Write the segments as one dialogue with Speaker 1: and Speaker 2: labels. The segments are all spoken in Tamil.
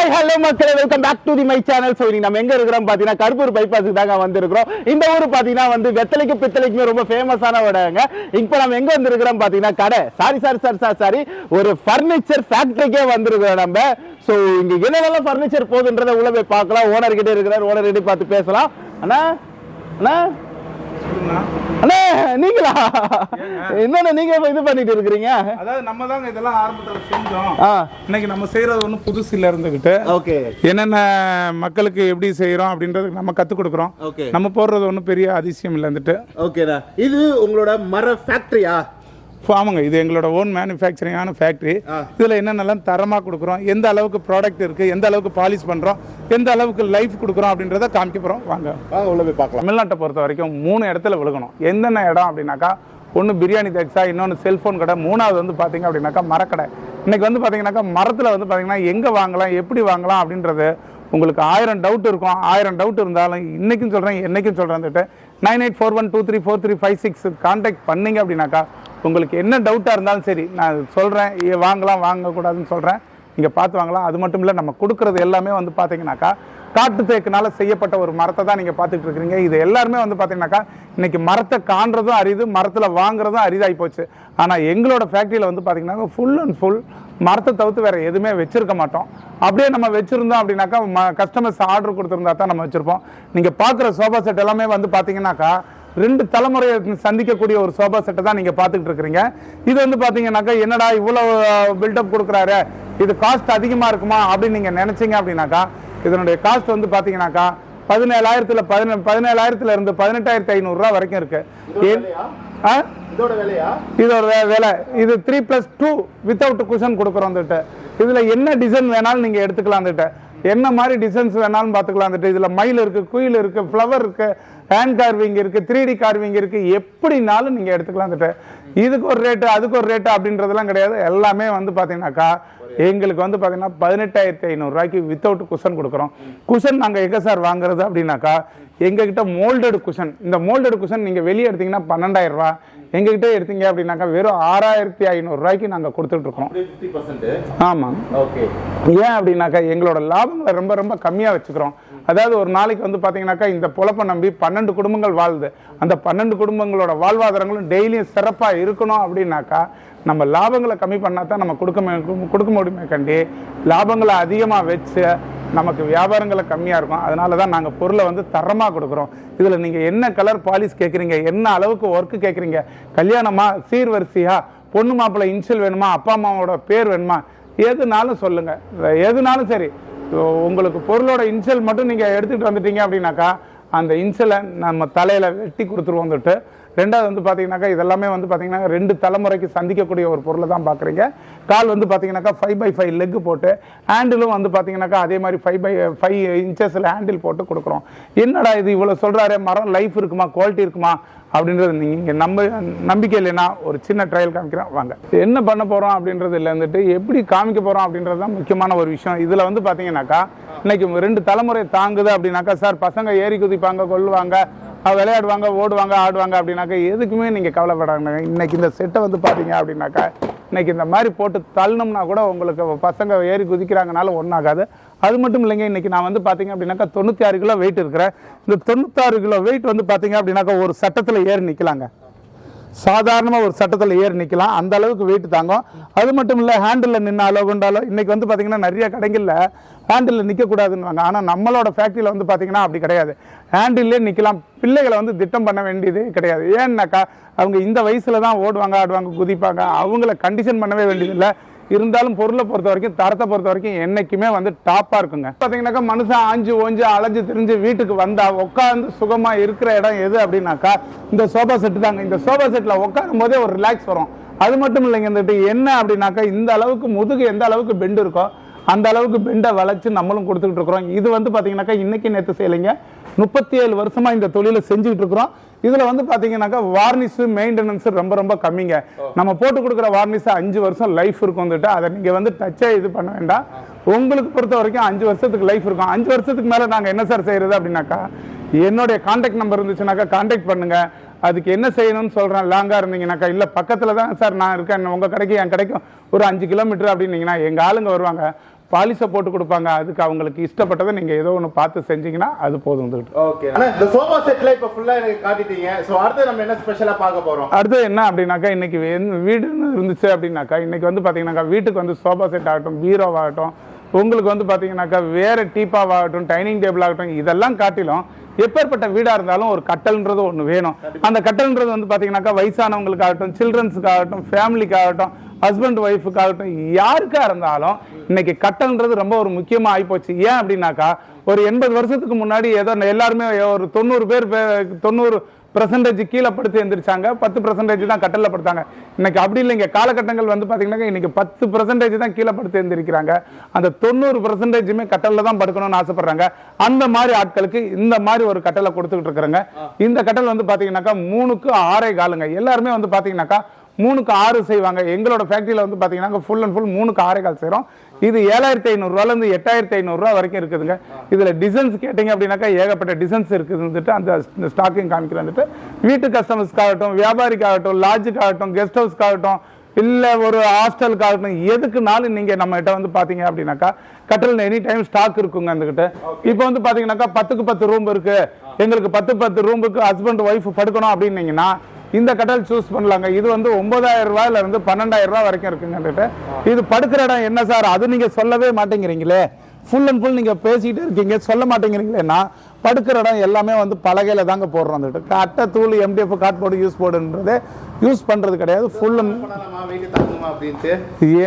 Speaker 1: ஹாய் ஹலோ மக்களே, welcome back to the my channel. So நம்ம எங்க இருக்கிறோம் பார்த்தீங்கன்னா கருப்பூர் பைபாஸுக்கு தாங்க வந்திருக்கிறோம். இந்த ஊர் பார்த்தீங்கன்னா வெத்தலைக்கு பித்தளைக்குமே ரொம்ப ஃபேமஸான இடங்க. இப்போ நம்ம எங்க வந்திருக்கிறோம் பார்த்தீங்கன்னா கடை சாரி ஒரு ஃபர்னிச்சர் ஃபேக்டரிக்கே வந்திருக்கிறோம் நம்ம. ஸோ இங்க என்னெல்லாம் ஃபர்னிச்சர் போகுதுன்றதை உள்ள போய் பார்க்கலாம். ஓனர் கிட்டே இருக்கிறார், ஓனர் கிட்டே பார்த்து பேசலாம். அண்ணா அண்ணா அண்ணே, நீங்களா? என்னன்னா நீங்க இது பண்ணிட்டு இருக்கிறீங்க?
Speaker 2: அதாவது நம்ம தாங்க இதெல்லாம் ஆரம்பத்துல செஞ்சோம். இன்னைக்கு நம்ம செய்யறது ஒன்றும் புதுசு இல்ல இருந்துகிட்டு
Speaker 1: ஓகே
Speaker 2: என்னென்ன மக்களுக்கு எப்படி செய்யறோம் அப்படின்றது நம்ம கத்து கொடுக்குறோம். நம்ம போடுறது ஒன்றும் பெரிய அதிசயம் இல்லை இருந்துட்டு.
Speaker 1: ஓகேடா, இது உங்களோட மர ஃபேக்டரியா?
Speaker 2: ஆமாங்க, இது எங்களோட ஓன் மேனுஃபேக்சரிங்கான ஃபேக்ட்ரி. இதில் என்னென்னலாம் தரமாக கொடுக்குறோம், எந்த அளவுக்கு ப்ராடக்ட் இருக்குது, எந்த அளவுக்கு பாலிஷ் பண்ணுறோம், எந்த அளவுக்கு லைஃப் கொடுக்குறோம் அப்படின்றத காமிக்க போகிறோம். வாங்க
Speaker 1: உள்ள போய் பார்க்கலாம்.
Speaker 2: தமிழ்நாட்டை பொறுத்த வரைக்கும் 3 இடத்துல விழுகணும். என்னென்ன இடம் அப்படின்னாக்கா, ஒன்று பிரியாணி தேக்ஸா, இன்னொன்று செல்ஃபோன் கடை, மூணாவது வந்து பார்த்தீங்க அப்படின்னாக்கா மரக்கடை. இன்றைக்கி வந்து பார்த்தீங்கன்னாக்கா மரத்தில் வந்து பார்த்தீங்கன்னா எங்கே வாங்கலாம், எப்படி வாங்கலாம் அப்படின்றது உங்களுக்கு 1000 டவுட் இருக்கும். 1000 டவுட் இருந்தாலும் இன்றைக்கும் சொல்கிறேன், என்றைக்கும் சொல்கிறேன். 9841234356 கான்டாக்ட் பண்ணிங்க அப்படின்னாக்கா உங்களுக்கு என்ன டவுட்டாக இருந்தாலும் சரி நான் சொல்கிறேன். வாங்கலாம் வாங்கக்கூடாதுன்னு சொல்கிறேன், நீங்கள் பார்த்து வாங்கலாம். அது மட்டும் இல்லை, நம்ம கொடுக்குறது எல்லாமே வந்து பார்த்தீங்கன்னாக்கா காட்டு தேக்குனால செய்யப்பட்ட ஒரு மரத்தை தான் நீங்கள் பார்த்துட்டு இருக்கிறீங்க. இது எல்லாருமே வந்து பார்த்தீங்கன்னாக்கா இன்றைக்கி மரத்தை காண்றதும் அரிது, மரத்தில் வாங்குறதும் அரிதாகி போச்சு. ஆனால் எங்களோட ஃபேக்ட்ரியில் வந்து பார்த்தீங்கன்னா ஃபுல் அண்ட் ஃபுல் மரத்தை தவிர்த்து வேறு எதுவுமே வச்சுருக்க மாட்டோம். அப்படியே நம்ம வச்சுருந்தோம் அப்படின்னாக்கா கஸ்டமர்ஸ் ஆர்டர் கொடுத்துருந்தா தான் நம்ம வச்சுருப்போம். நீங்கள் பார்க்குற சோஃபா செட் எல்லாமே வந்து பார்த்தீங்கன்னாக்கா 2 தலைமுறையை சந்திக்கக்கூடிய ஒரு சோஃபா செட்டை தான் நீங்கள் பார்த்துக்கிட்டு இருக்கிறீங்க. இது வந்து பார்த்தீங்கன்னாக்கா என்னடா இவ்வளோ பில்டப் கொடுக்குறாரு, இது காஸ்ட் அதிகமாக இருக்குமா அப்படின்னு நீங்கள் நினச்சிங்க அப்படின்னாக்கா இதனுடைய காஸ்ட் வந்து பார்த்தீங்கன்னாக்கா 17,000 இருந்து 18,500 வரைக்கும் இருக்கு. இதோட வேலை இது 3+2 வித்தவுட் குஷன் கொடுக்குறோம். இதில் என்ன டிசைன் வேணாலும் நீங்கள் எடுத்துக்கலாம். என்ன மாதிரி டிசைன்ஸ் வேணாலும் பார்த்துக்கலாம். இதில் மயில் இருக்குது, குயில் இருக்குது, ஃப்ளவர் இருக்குது, ஹேண்ட் கார்விங் இருக்குது, 3D கார்விங் இருக்குது, எப்படினாலும் நீங்கள் எடுத்துக்கலாம். இதுக்கு ஒரு ரேட்டு அதுக்கு ஒரு ரேட்டு அப்படின்றதெல்லாம் கிடையாது. எல்லாமே வந்து பார்த்தீங்கன்னாக்கா எங்களுக்கு வந்து பார்த்தீங்கன்னா 18,500 வித்தவுட் குஷன் கொடுக்குறோம். குஷன் நாங்கள் எங்கே சார் வாங்குறது அப்படின்னாக்கா எங்ககிட்ட மோல்டட் குஷன். இந்த மோல்டட் குஷன் நீங்கள் வெளியே எடுத்தீங்கன்னா 12,000 எங்ககிட்ட எடுத்தீங்க அப்படின்னாக்கா வெறும் 6,500 நாங்கள் கொடுத்துட்ருக்கோம். ஆமாம். ஓகே, ஏன் அப்படின்னாக்கா எங்களோட லாபங்களை ரொம்ப ரொம்ப கம்மியாக வச்சுக்கிறோம். அதாவது ஒரு நாளைக்கு வந்து பார்த்தீங்கன்னாக்கா இந்த பொழப்பை நம்பி 12 குடும்பங்கள் வாழுது. அந்த 12 குடும்பங்களோட வாழ்வாதாரங்களும் டெய்லியும் சிறப்பாக இருக்கணும் அப்படின்னாக்கா நம்ம லாபங்களை கம்மி பண்ணால் தான் நம்ம கொடுக்க முடியுமே கண்டி. லாபங்களை அதிகமாக வச்சு நமக்கு வியாபாரங்களை கம்மியாக இருக்கும். அதனால தான் நாங்கள் பொருளை வந்து தரமாக கொடுக்குறோம். இதில் நீங்கள் என்ன கலர் பாலிஷ் கேட்குறீங்க, என்ன அளவுக்கு ஒர்க்கு கேட்குறீங்க, கல்யாணமா, சீர்வரிசையா, பொண்ணு மாப்பிள்ளை இன்ஷியல் வேணுமா, அப்பா அம்மாவோட பேர் வேணுமா, எதுனாலும் சொல்லுங்கள். எதுனாலும் சரி, உங்களுக்கு பொருளோட இன்ஷியல் மட்டும் நீங்கள் எடுத்துகிட்டு வந்துட்டீங்க அப்படின்னாக்கா அந்த இன்ஷியலை நம்ம தலையில் வெட்டி கொடுத்துருவோம். ரெண்டாவது வந்து பார்த்தீங்கன்னாக்கா இதெல்லாமே வந்து பார்த்தீங்கன்னா 2 தலைமுறைக்கு சந்திக்கக்கூடிய ஒரு பொருளை தான் பார்க்குறீங்க. கால் வந்து பார்த்தீங்கன்னாக்கா 5x5 லெக் போட்டு, ஹேண்டிலும் வந்து பார்த்தீங்கன்னாக்கா அதே மாதிரி 5x5 இன்ச்சஸில் ஹேண்டில் போட்டு கொடுக்குறோம். என்னடா இது இவ்வளோ சொல்கிறாரு, மரம் லைஃப் இருக்குமா, குவாலிட்டி இருக்குமா அப்படின்றது நீங்கள் இங்கே நம்பிக்கை இல்லைன்னா ஒரு சின்ன ட்ரையல் காமிக்கிறோம். வாங்க, என்ன பண்ண போகிறோம் அப்படின்றது இல்லை, எப்படி காமிக்க போகிறோம் அப்படின்றது தான் முக்கியமான ஒரு விஷயம். இதில் வந்து பார்த்தீங்கன்னாக்கா இன்னைக்கு 2 தலைமுறை தாங்குது அப்படின்னாக்கா சார் பசங்க ஏறி குதிப்பாங்க, கொள்ளுவாங்க, விளையாடுவாங்க, ஓடுவாங்க, ஆடுவாங்க அப்படின்னாக்கா எதுக்குமே நீங்கள் கவலைப்படாங்க. இன்னைக்கு இந்த செட்டை வந்து பார்த்தீங்க அப்படின்னாக்கா இன்னைக்கு இந்த மாதிரி போட்டு தள்ளணும்னா கூட உங்களுக்கு பசங்க ஏறி குதிக்கிறாங்கனால ஒன்றாகாது. அது மட்டும் இல்லைங்க, இன்னைக்கு நான் வந்து பார்த்தீங்க அப்படின்னாக்கா 96 கிலோ வெயிட் இருக்கிறேன். இந்த 96 கிலோ வெயிட் வந்து பார்த்தீங்க அப்படின்னாக்கா ஒரு சட்டத்தில் ஏறி நிற்கலாங்க. சாதாரணமாக ஒரு சட்டத்தில் ஏறி நிற்கலாம், அந்த அளவுக்கு வெயிட் தாங்கும். அது மட்டும் இல்லை, ஹேண்டில் நின்னாலோ கொண்டாலோ இன்றைக்கி வந்து பார்த்திங்கன்னா நிறைய கடைகளில் ஹேண்டில் நிற்கக்கூடாதுன்னுவாங்க. ஆனால் நம்மளோட ஃபேக்ட்ரியில் வந்து பார்த்திங்கன்னா அப்படி கிடையாது. ஹேண்டில்லே நிற்கலாம். பிள்ளைகளை வந்து திட்டம் பண்ண வேண்டியது கிடையாது. ஏன்னாக்கா அவங்க இந்த வயசில் தான் ஓடுவாங்க, ஆடுவாங்க, குதிப்பாங்க. அவங்கள கண்டிஷன் பண்ணவே வேண்டியதில்லை. இருந்தாலும் பொருளை பொறுத்த வரைக்கும், தரத்தை பொறுத்த வரைக்கும் என்றைக்குமே வந்து டாப்பாக இருக்குங்க. பார்த்தீங்கன்னாக்கா மனுஷன் ஆஞ்சு ஓஞ்சு அலைஞ்சு திரிஞ்சு வீட்டுக்கு வந்தால் உட்காந்து சுகமாக இருக்கிற இடம் எது அப்படின்னாக்கா இந்த சோஃபா செட்டு தாங்க. இந்த சோஃபா செட்டில் உட்காரும் போதே ஒரு ரிலாக்ஸ் வரும். அது மட்டும் இல்லைங்க, இந்த என்ன அப்படின்னாக்கா இந்த அளவுக்கு முதுகு எந்த அளவுக்கு பெண்டு இருக்கோ அந்த அளவுக்கு பெண்டை வளைச்சு நம்மளும் கொடுத்துக்கிட்டு இருக்கிறோம். இது வந்து பார்த்தீங்கன்னாக்கா இன்னைக்கு நேற்று செய்யலைங்க, 37 வருஷமாக இந்த தொழிலை செஞ்சுக்கிட்டு இருக்கிறோம். இதில் வந்து பார்த்தீங்கன்னாக்கா வார்னிஷு மெயின்டெனன்ஸு ரொம்ப ரொம்ப கம்மிங்க. நம்ம போட்டு கொடுக்குற வார்னிஷு 5 வருஷம் லைஃப் இருக்கும். அதை நீங்கள் வந்து டச்சே இது பண்ண வேண்டாம். உங்களுக்கு பொறுத்த வரைக்கும் 5 வருஷத்துக்கு லைஃப் இருக்கும். 5 வருஷத்துக்கு மேலே நாங்கள் என்ன சார் செய்கிறது அப்படின்னாக்கா என்னுடைய கான்டாக்ட் நம்பர் இருந்துச்சுனாக்கா கான்டாக்ட் பண்ணுங்கள். அதுக்கு என்ன செய்யணும்னு சொல்கிறேன். லாங்காக இருந்தீங்கன்னாக்கா இல்லை பக்கத்தில் தான் சார் நான் இருக்கேன், உங்கள் கடைக்கு என் கடைக்கும் ஒரு 5 கிலோமீட்டர் அப்படின்னீங்கன்னா எங்கள் ஆளுங்க வருவாங்க. பாலிஷை போட்டு கொடுப்பாங்க. அதுக்கு அவங்களுக்கு இஷ்டப்பட்டதை நீங்கள் ஏதோ ஒன்று பார்த்து செஞ்சீங்கன்னா அது போதும்.
Speaker 1: ஓகே, இந்த சோஃபா செட்ல இப்போ ஃபுல்லாக எனக்கு காட்டிட்டீங்க. ஸோ அடுத்து நம்ம என்ன ஸ்பெஷலாக பார்க்க போகிறோம்?
Speaker 2: அடுத்து என்ன அப்படின்னாக்கா, இன்னைக்கு வீடுன்னு இருந்துச்சு அப்படின்னாக்கா, இன்னைக்கு வந்து பார்த்தீங்கன்னாக்கா வீட்டுக்கு வந்து சோஃபா செட் ஆகட்டும், பீரோவாகட்டும், உங்களுக்கு வந்து பார்த்தீங்கன்னாக்கா வேறு டீப்பாவாகட்டும், டைனிங் டேபிள் ஆகட்டும், இதெல்லாம் காட்டிலும் எப்பேற்பட்ட வீடாக இருந்தாலும் ஒரு கட்டல்ன்றது ஒன்று வேணும். அந்த கட்டல்ன்றது வந்து பார்த்தீங்கன்னாக்கா வயசானவங்களுக்காகட்டும், சில்ட்ரன்ஸுக்காகட்டும், ஃபேமிலிக்காகட்டும், ஹஸ்பண்ட் ஒய்ஃபுக்காகட்டும், யாருக்காக இருந்தாலும் இன்னைக்கு கட்டல்ன்றது ரொம்ப ஒரு முக்கியமாக ஆகிப்போச்சு. ஏன் அப்படின்னாக்கா, ஒரு 80 வருஷத்துக்கு முன்னாடி ஏதோ எல்லாருமே ஒரு 90% கீழே படுத்து எந்திரிச்சாங்க, 10% தான் கட்டல்ல படுத்தாங்க. இன்னைக்கு அப்படி இல்லைங்க. காலகட்டங்கள் வந்து பார்த்தீங்கன்னா இன்னைக்கு 10% தான் கீழே படுத்து எந்திரிக்கிறாங்க. அந்த 90% கட்டல்ல தான் படுக்கணும்னு ஆசைப்படுறாங்க. அந்த மாதிரி ஆட்களுக்கு இந்த மாதிரி ஒரு கட்டளை கொடுத்துக்கிட்டு இருக்கிறாங்க. இந்த கட்டல் வந்து பார்த்தீங்கன்னாக்கா 3க்கு 6 காலுங்க. எல்லாருமே வந்து பார்த்தீங்கன்னாக்கா 3க்கு 6 செய்வாங்க. எங்களோட ஃபேக்டரியில் வந்து பார்த்தீங்கன்னா ஃபுல் அண்ட் ஃபுல் 3க்கு 6 கால் செய்கிறோம். இது 7500 8500 வரைக்கும் இருக்குதுங்க. இதில் டிசைன்ஸ் கேட்டிங்க அப்படின்னாக்கா ஏகப்பட்ட டிசைன்ஸ் இருக்குதுன்னுட்டு அந்த ஸ்டாக்கிங் காமிக்கிறேன்ட்டு வீட்டு கஸ்டமர்ஸ்க்காகட்டும், வியாபாரிக்காகட்டும், லாட்ஜுக்காகட்டும், கெஸ்ட் ஹவுஸ்க்காகட்டும், இல்லை ஒரு ஹாஸ்டலுக்காகட்டும், எதுக்குனாலும் நீங்கள் நம்மகிட்ட வந்து பார்த்தீங்க அப்படின்னாக்கா கட்டல் எனி டைம் ஸ்டாக் இருக்குங்க. அந்தகிட்ட இப்போ வந்து பார்த்தீங்கன்னாக்கா 10க்கு 10 ரூம் இருக்கு, எங்களுக்கு 10 ரூமுக்கு ஹஸ்பண்ட் ஒய்ஃப் படுக்கணும் அப்படின்னீங்கன்னா இந்த கட்டல் சூஸ் பண்ணலாங்க. இது வந்து 9000 ரூபாயில இருந்து 12000 ரூபாய் வரைக்கும் இருக்குங்க. இது படுக்கிற இடம் என்ன சார், அது நீங்க சொல்லவே மாட்டேங்கிறீங்களே. ஃபுல் அண்ட் ஃபுல் நீங்க பேசிட்டு இருக்கீங்க, சொல்ல மாட்டேங்கிறீங்களேன்னா படுக்கிற இடம் எல்லாமே வந்து பலகையில தாங்க போடுறோம். அட்டை தூள் MDF கார்ட்போர்டு யூஸ் பண்றது கிடையாது. ஃபுல்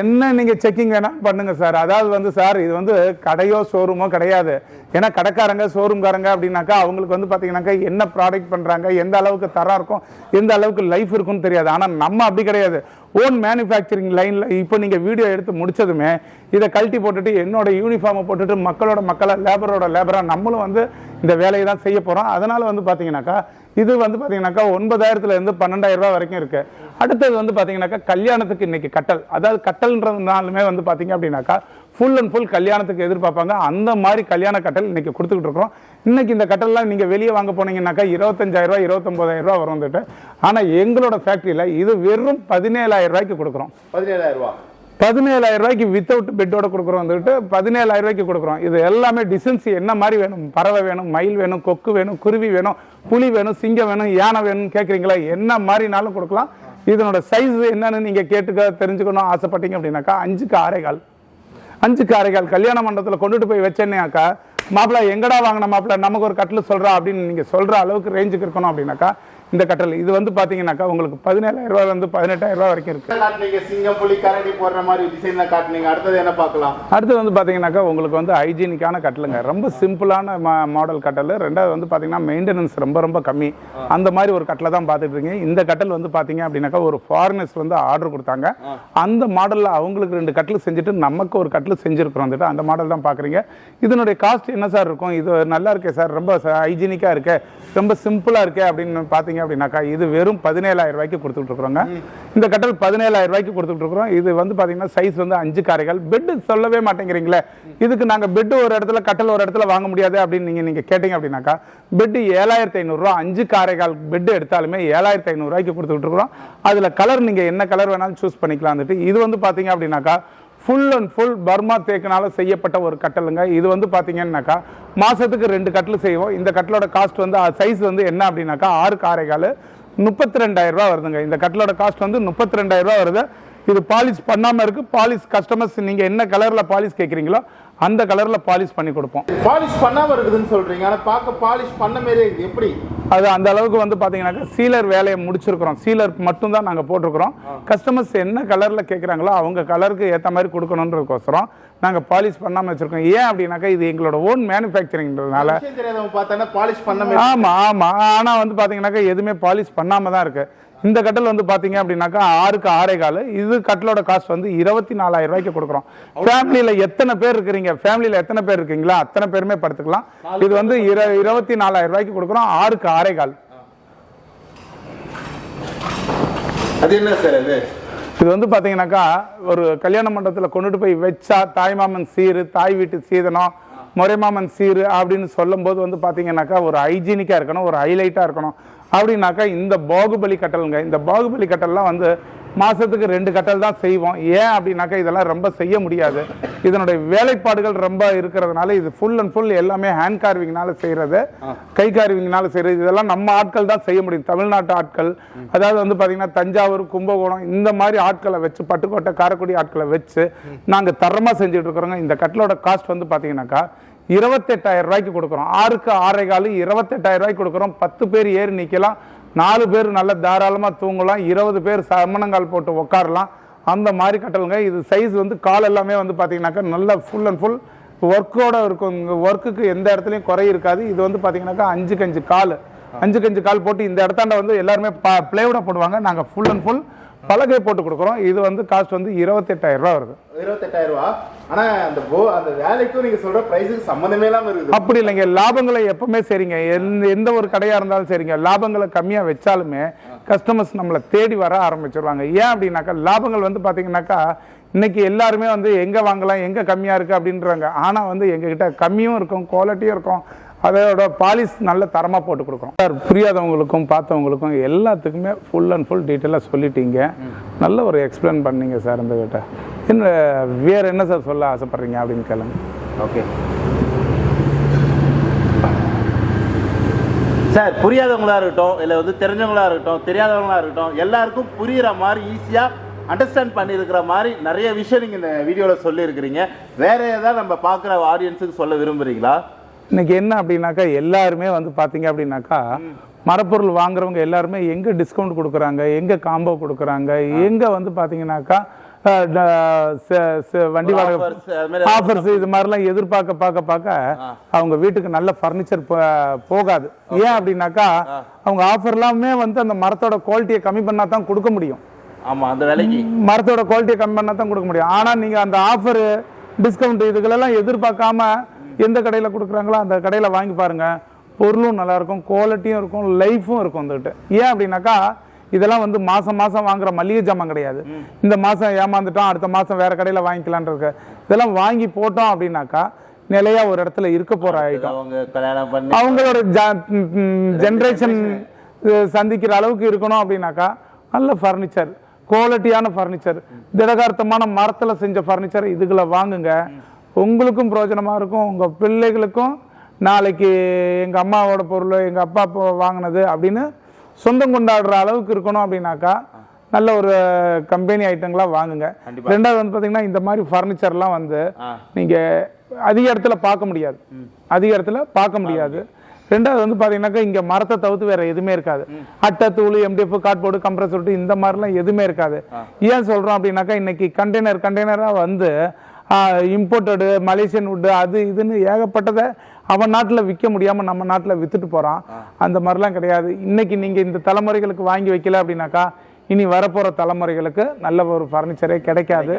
Speaker 2: என்ன நீங்க செக்கிங் வேணா பண்ணுங்க சார். அதாவது வந்து சார், இது வந்து கடையோ ஷோரூமோ கிடையாது. ஏன்னா கடைக்காரங்க ஷோரூம்காரங்க அப்படின்னாக்கா அவங்களுக்கு வந்து பார்த்தீங்கன்னாக்கா என்ன ப்ராடக்ட் பண்ணுறாங்க, எந்த அளவுக்கு தரம் இருக்கும், எந்த அளவுக்கு லைஃப் இருக்கும்னு தெரியாது. ஆனால் நம்ம அப்படி கிடையாது. ஓன் மேனுஃபேக்சரிங் லைனில் இப்போ நீங்கள் வீடியோ எடுத்து முடிச்சதுமே இதை கழட்டி போட்டுட்டு என்னோட யூனிஃபார்மை போட்டுட்டு மக்களோட லேபரோட லேபராக நம்மளும் வந்து இந்த வேலையை தான் செய்ய போகிறோம். அதனால் வந்து பார்த்தீங்கன்னாக்கா இது வந்து பார்த்தீங்கன்னாக்கா 9000 12000 ரூபாய் வரைக்கும் இருக்கு. அடுத்தது வந்து பார்த்தீங்கன்னாக்கா கல்யாணத்துக்கு இன்னைக்கு கட்டல், அதாவது கட்டல்ன்றதுனாலுமே வந்து பார்த்தீங்க அப்படின்னாக்கா ஃபுல் அண்ட் ஃபுல் கல்யாணத்துக்கு எதிர்பார்ப்பாங்க. அந்த மாதிரி கல்யாண கட்டல் இன்னைக்கு கொடுத்துக்கிட்டு இருக்கிறோம். இன்னைக்கு இந்த கட்டல்லாம் நீங்கள் வெளியே வாங்க போனீங்கன்னாக்கா 25000 ரூபாய் 29000 ரூபாய் வரும் வந்துட்டு. ஆனால் எங்களோட ஃபேக்ட்ரியில் இது வெறும் 17000 ரூபாய்க்கு கொடுக்குறோம். 17000 ரூபாய்க்கு வித்தவுட் பெட்டோட கொடுக்குறோம் வந்துட்டு. 17000 ரூபாய்க்கு கொடுக்குறோம். இது எல்லாமே டிசைன்ஸ் என்ன மாதிரி வேணும், பறவை வேணும், மயில் வேணும், கொக்கு வேணும், குருவி வேணும், புலி வேணும், சிங்கம் வேணும், யானை வேணும்னு கேட்குறீங்களா, என்ன மாதிரினாலும் கொடுக்கலாம். இதனோட சைஸ் என்னன்னு நீங்கள் தெரிஞ்சுக்கணும் ஆசைப்பட்டீங்க அப்படின்னாக்கா 5க்கு 6 கால் 5க்கு 6 கால் கல்யாண மண்டபத்தில் கொண்டுட்டு போய் வச்சேன்னாக்கா, மாப்பிள்ளை எங்கடா வாங்கின மாப்பிள்ளை நமக்கு ஒரு கட்டில் சொல்கிறா அப்படின்னு நீங்கள் சொல்கிற அளவுக்கு ரேஞ்சுக்கு இருக்கணும் அப்படின்னாக்கா இந்த கட்டல் இது வந்து பார்த்தீங்கன்னாக்கா உங்களுக்கு 17000 ரூபாய் வந்து 18000 ரூபாய் வரைக்கும் இருக்கு.
Speaker 1: சிங்கம் புலி கரடி போடுற மாதிரி டிசைன்ல காட்டுனீங்க. அடுத்தது என்ன பார்க்கலாம்?
Speaker 2: அடுத்து வந்து பார்த்தீங்கன்னாக்கா உங்களுக்கு வந்து ஹைஜீனிக்கான கட்டலுங்க. ரொம்ப சிம்பிளான மாடல் கட்டல். ரெண்டாவது வந்து பார்த்தீங்கன்னா மெயின்டெனன்ஸ் ரொம்ப கம்மி. அந்த மாதிரி ஒரு கட்டலை தான் பார்த்துட்டு இருக்கீங்க. இந்த கட்டல் வந்து பார்த்தீங்க அப்படின்னாக்கா ஒரு ஃபாரினர்ஸ் வந்து ஆர்டர் கொடுத்தாங்க. அந்த மாடலில் அவங்களுக்கு 2 கட்டில் செஞ்சுட்டு நமக்கு ஒரு கட்டில் செஞ்சுருக்கிறோம் வந்துட்டு. அந்த மாடல் தான் பார்க்குறீங்க. இதனுடைய காஸ்ட் என்ன சார் இருக்கும்? இது நல்லா இருக்கே சார், ரொம்ப ஹைஜீனிக்காக இருக்கு, ரொம்ப சிம்பிளாக இருக்கே அப்படின்னு பார்த்தீங்க அப்படின்னாக்கா இது வெறும் 17000 ரூபாய்க்கு கொடுத்துட்டு இருக்கிறோங்க. இந்த கட்டல் 17000 ரூபாய்க்கு கொடுத்துட்டு இருக்கிறோம். இது வந்து பாத்தீங்கன்னா சைஸ் வந்து 5க்கு 6 கால். பெட் சொல்லவே மாட்டேங்கிறீங்களே. இதுக்கு நாங்க பெட் ஒரு இடத்துல கட்டல் ஒரு இடத்துல வாங்க முடியாது அப்படின்னு நீங்க கேட்டீங்க அப்படின்னாக்கா பெட் 7500 ரூபாய். 5க்கு 6 கால் பெட் எடுத்தாலுமே 7500 ரூபாய்க்கு கொடுத்துட்டு இருக்கிறோம். அதுல கலர் நீங்க என்ன கலர் வேணாலும் சூஸ் பண்ணிக்கலாம். இது வந்து பாத்தீங்க அப்படின்னாக்கா ஃபுல் அண்ட் ஃபுல் பர்மா தேக்கினால செய்யப்பட்ட ஒரு கட்டலுங்க. இது வந்து பார்த்தீங்கன்னாக்கா மாதத்துக்கு 2 கட்டில் செய்வோம். இந்த கட்டிலோட காஸ்ட் வந்து சைஸ் வந்து என்ன அப்படின்னாக்கா 6க்கு 6 கால் 32000 ரூபாய் வருதுங்க. இந்த கட்டிலோட காஸ்ட் வந்து 32000 ரூபாய் வருது. இது பாலிஷ் பண்ணாமல் இருக்கு. பாலிஷ் கஸ்டமர்ஸ் நீங்கள் என்ன கலரில் பாலிஷ் கேட்குறீங்களோ அந்த கலரில் பாலிஷ் பண்ணி கொடுப்போம்.
Speaker 1: பாலிஷ் பண்ணாமல் இருக்குதுன்னு சொல்கிறீங்க, ஆனால் பார்க்க பாலிஷ் பண்ண மாரி எப்படி?
Speaker 2: அது அந்த அளவுக்கு வந்து பார்த்தீங்கன்னாக்கா சீலர் வேலையை முடிச்சிருக்கிறோம். சீலர் மட்டும் தான் நாங்கள் போட்டிருக்கிறோம். கஸ்டமர்ஸ் என்ன கலரில் கேட்குறாங்களோ அவங்க கலருக்கு ஏற்ற மாதிரி கொடுக்கணுன்றதுக்கோசரம் நாங்கள் பாலிஷ் பண்ணாமல் வச்சுருக்கோம். ஏன் அப்படின்னாக்கா இது எங்களோட ஓன் மேனுஃபேக்சரிங்கிறதுனால. ஆமாம் ஆமாம். ஆனால் வந்து பார்த்தீங்கன்னாக்கா எதுவுமே பாலிஷ் பண்ணாமல் தான் இருக்குது. இந்த கட்டல் வந்து பாத்தீங்க அப்படின்னாக்கா 6க்கு 6 கால். இது கட்டலோட காஸ்ட் வந்து 24000 ரூபாய்க்கு கொடுக்குறோம். ஃபேமிலியில எத்தனை பேர் இருக்கிறீங்க, ஃபேமிலியில எத்தனை பேர் இருக்கீங்களா அத்தனை பேருமே படுத்துக்கலாம். இது வந்து 24000 ரூபாய்க்கு கொடுக்குறோம். 6க்கு 6 கால்.
Speaker 1: அது என்ன சார்
Speaker 2: இது வந்து பாத்தீங்கன்னாக்கா ஒரு கல்யாண மண்டபத்தில் கொண்டுட்டு போய் வச்சா தாய்மாமன் சீரு, தாய் வீட்டு சீதனம், முறைமாமன் சீரு அப்படின்னு சொல்லும் போது வந்து பாத்தீங்கன்னாக்கா ஒரு ஹைஜீனிக்கா இருக்கணும், ஒரு ஹைலைட்டா இருக்கணும் அப்படின்னாக்கா இந்த பாகுபலி கட்டலுங்க. இந்த பாகுபலி கட்டல்லாம் வந்து மாசத்துக்கு 2 கட்டல் தான் செய்வோம். ஏன் அப்படின்னாக்கா இதெல்லாம் ரொம்ப செய்ய முடியாது. இதனுடைய வேலைப்பாடுகள் ரொம்ப இருக்கிறதுனால இது ஃபுல் அண்ட் ஃபுல் எல்லாமே ஹேண்ட் கார்விங்னால செய்யறது, கை கார்விங்னால செய்யறது. இதெல்லாம் நம்ம ஆட்கள் தான் செய்ய முடியும், தமிழ்நாட்டு ஆட்கள். அதாவது வந்து பாத்தீங்கன்னா தஞ்சாவூர், கும்பகோணம் இந்த மாதிரி ஆட்களை வச்சு, பட்டுக்கோட்டை, காரைக்குடி ஆட்களை வச்சு நாங்க தரமா செஞ்சுட்டு இருக்கிறோங்க. இந்த கட்டலோட காஸ்ட் வந்து பாத்தீங்கன்னாக்கா 28,000 ரூபாய்க்கு கொடுக்குறோம். 6க்கு 6.25 28,000 ரூபாய்க்கு கொடுக்குறோம். 10 பேர் ஏறி நிக்கலாம், 4 பேர் நல்ல தாராளமா தூங்கலாம், 20 பேர் சமணங்கால் போட்டு உட்காரலாம். அந்த மாதிரி கட்டலுங்க. இது சைஸ் வந்து கால் எல்லாமே வந்து பாத்தீங்கன்னாக்கா நல்ல ஃபுல் அண்ட் ஃபுல் ஒர்க்கோட இருக்கும். ஒர்க்குக்கு எந்த இடத்துலையும் குறை இருக்காது. இது வந்து பாத்தீங்கன்னாக்கா 5க்கு 5 கால் போட்டு இந்த இடத்தாண்ட வந்து எல்லாருமே பிளேவுட போடுவாங்க. நாங்க ஃபுல் அண்ட் ஃபுல் பலகை போட்டு கொடுக்குறோம். இது வந்து காஸ்ட் வந்து 28,000 ரூபாய் வருது.
Speaker 1: 28,000 ரூபாய். ஆனா அந்த வேலைக்கும் நீங்க சொல்ற பிரைஸுக்கு சம்பந்தமே இல்லாம இருக்குது.
Speaker 2: அப்படி இல்லைங்க, லாபங்களை எப்பவுமே சரிங்க, எந்த ஒரு கடையா இருந்தாலும் சரிங்க, லாபங்களை கம்மியா வச்சாலுமே கஸ்டமர்ஸ் நம்மளை தேடி வர ஆரம்பிச்சிருவாங்க. ஏன் அப்படின்னாக்கா லாபங்கள் வந்து பாத்தீங்கன்னாக்கா இன்னைக்கு எல்லாருமே வந்து எங்க வாங்கலாம், எங்க கம்மியா இருக்கு அப்படின்றாங்க. ஆனா வந்து எங்ககிட்ட கம்மியும் இருக்கும், குவாலிட்டியும் இருக்கும், அதோட பாலிஷ் நல்ல தரமாக போட்டு கொடுக்குறோம் சார். புரியாதவங்களுக்கும் பார்த்தவங்களுக்கும் எல்லாத்துக்குமே ஃபுல் அண்ட் ஃபுல் டீட்டெயிலாக சொல்லிட்டீங்க. நல்ல ஒரு எக்ஸ்பிளைன் பண்ணீங்க சார். இந்த கிட்ட என்ன வேறு என்ன சார் சொல்ல ஆசைப்பட்றீங்க அப்படின்னு கேளுங்க.
Speaker 1: ஓகே சார், புரியாதவங்களா இருக்கட்டும், இல்லை வந்து தெரிஞ்சவங்களா இருக்கட்டும், தெரியாதவங்களா இருக்கட்டும், எல்லாருக்கும் புரிகிற மாதிரி ஈஸியாக அண்டர்ஸ்டாண்ட் பண்ணியிருக்கிற மாதிரி நிறைய விஷயம் நீங்கள் இந்த வீடியோவில் சொல்லியிருக்கிறீங்க. வேறு ஏதாவது நம்ம பார்க்குற ஆடியன்ஸுக்கு சொல்ல விரும்புகிறீங்களா?
Speaker 2: இன்னைக்கு என்ன அப்படின்னாக்கா எல்லாருமே வந்து பார்த்தீங்க அப்படின்னாக்கா மரப்பொருள் வாங்குறவங்க எல்லாருமே எங்கே டிஸ்கவுண்ட் கொடுக்குறாங்க, எங்கே காம்போ கொடுக்குறாங்க, எங்கே வந்து பார்த்தீங்கன்னாக்கா வண்டி வாடகை ஆஃபர்ஸ் இது மாதிரிலாம் பார்க்க அவங்க வீட்டுக்கு நல்ல ஃபர்னிச்சர் போகாது. ஏன் அப்படின்னாக்கா அவங்க ஆஃபர் எல்லாமே வந்து அந்த மரத்தோட குவாலிட்டியை கம்மி பண்ணா தான் கொடுக்க முடியும்.
Speaker 1: ஆமா, அந்த விலைக்கு
Speaker 2: மரத்தோட குவாலிட்டியை கம்மி பண்ணா தான் கொடுக்க முடியும். ஆனால் நீங்கள் அந்த ஆஃபர், டிஸ்கவுண்ட் இதுகளெல்லாம் எதிர்பார்க்காம எந்த கடையில் கொடுக்குறாங்களோ அந்த கடையில் வாங்கி பாருங்க. பொருளும் நல்லா இருக்கும், குவாலிட்டியும் இருக்கும், லைஃபும் இருக்கும் வந்துட்டு. ஏன் அப்படின்னாக்கா இதெல்லாம் வந்து மாசம் மாசம் வாங்குற மளிகை ஜாமான் கிடையாது. இந்த மாசம் ஏமாந்துட்டோம், அடுத்த மாசம் வேற கடையில வாங்கிக்கலான் இருக்கு. இதெல்லாம் வாங்கி போட்டோம் அப்படின்னாக்கா நிலையா ஒரு இடத்துல இருக்க போற ஐட்டம். அவங்களோட ஜெனரேஷன் சந்திக்கிற அளவுக்கு இருக்கணும் அப்படின்னாக்கா நல்ல ஃபர்னிச்சர், குவாலிட்டியான ஃபர்னிச்சர், திடகார்த்தமான மரத்துல செஞ்ச ஃபர்னிச்சர் இதுகளை வாங்குங்க. உங்களுக்கும் பிரயோஜனமா இருக்கும், உங்க பிள்ளைகளுக்கும் நாளைக்கு எங்க அம்மாவோட பொருள் எங்க அப்பா வாங்கினது அப்படின்னு சொந்தம் கொண்டாடுற அளவுக்கு இருக்கணும் அப்படின்னாக்கா நல்ல ஒரு கம்பெனி ஐட்டங்களா வாங்குங்க. ரெண்டாவது வந்து பாத்தீங்கன்னா இந்த மாதிரி ஃபர்னிச்சர்லாம் வந்து நீங்க அதிக இடத்துல பார்க்க முடியாது. ரெண்டாவது வந்து பாத்தீங்கன்னாக்கா இங்க மரத்தை தவிர்த்து வேற எதுவுமே இருக்காது. அட்டை, தூள், எம்டிஎஃப், கார்ட்போர்டு, கம்ப்ரஸர் இந்த மாதிரிலாம் எதுவுமே இருக்காது. ஏன் சொல்றோம் அப்படின்னாக்கா இன்னைக்கு கண்டெய்னரா வந்து இம்போர்ட்டடு மலேசியன் வுட்டு அது இதுன்னு ஏகப்பட்டதை அவன் நாட்டில் விற்க முடியாமல் நம்ம நாட்டில் வித்துட்டு போகிறான். அந்த மாதிரிலாம் கிடையாது. இன்னைக்கு நீங்கள் இந்த தலைமுறைகளுக்கு வாங்கி வைக்கல அப்படின்னாக்கா இனி வரப்போகிற தலைமுறைகளுக்கு நல்ல ஒரு ஃபர்னிச்சரே கிடைக்காது.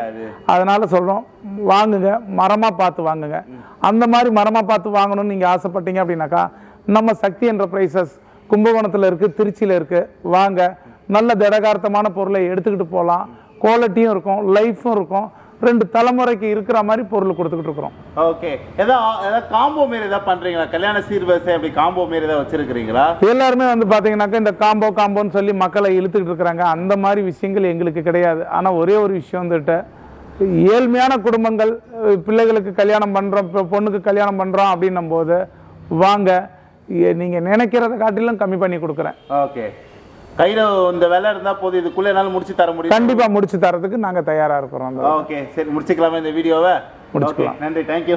Speaker 2: அதனால சொல்கிறோம், வாங்குங்க, மரமாக பார்த்து வாங்குங்க. அந்த மாதிரி மரமாக பார்த்து வாங்கணும்னு நீங்கள் ஆசைப்பட்டீங்க அப்படின்னாக்கா நம்ம சக்தி என்டர்பிரைசஸ் கும்பகோணத்தில் இருக்குது, திருச்சியில் இருக்குது. வாங்க, நல்ல திடகார்த்தமான பொருளை எடுத்துக்கிட்டு போகலாம். குவாலிட்டியும் இருக்கும், லைஃப்பும் இருக்கும். 2 தலைமுறைக்கு இருக்கிற மாதிரி பொருள் கொடுத்துக்கிட்டு இருக்கிறோம்.
Speaker 1: ஓகே, ஏதாவது காம்போ மாரி ஏதாவது பண்றீங்களா? கல்யாண சீர்வரிசை அப்படி காம்போ மாரி ஏதாவது வச்சிருக்கீங்களா?
Speaker 2: எல்லாருமே வந்து பாத்தீங்கன்னாக்கா இந்த காம்போன்னு சொல்லி மக்களை இழுத்துக்கிட்டு இருக்கிறாங்க. அந்த மாதிரி விஷயங்கள் எங்களுக்கு கிடையாது. ஆனா ஒரே ஒரு விஷயம் வந்துட்டு, ஏழ்மையான குடும்பங்கள் பிள்ளைகளுக்கு கல்யாணம் பண்றோம், பொண்ணுக்கு கல்யாணம் பண்றோம் அப்படின்னும் போது வாங்க, நீங்க நினைக்கிறத காட்டிலும் கம்மி பண்ணி கொடுக்குறேன்.
Speaker 1: ஓகே, கையில இந்த வேலை இருந்தா போதும், இதுக்குள்ள என்னால முடிச்சு தர முடியும்.
Speaker 2: கண்டிப்பா முடிச்சு தரதுக்கு நாங்க தயாரா இருக்கிறோம்.
Speaker 1: ஓகே, சரி, முடிச்சுக்கலாமா இந்த வீடியோவை?
Speaker 2: முடிச்சுக்கலாம்.
Speaker 1: நன்றி, தேங்க்யூ.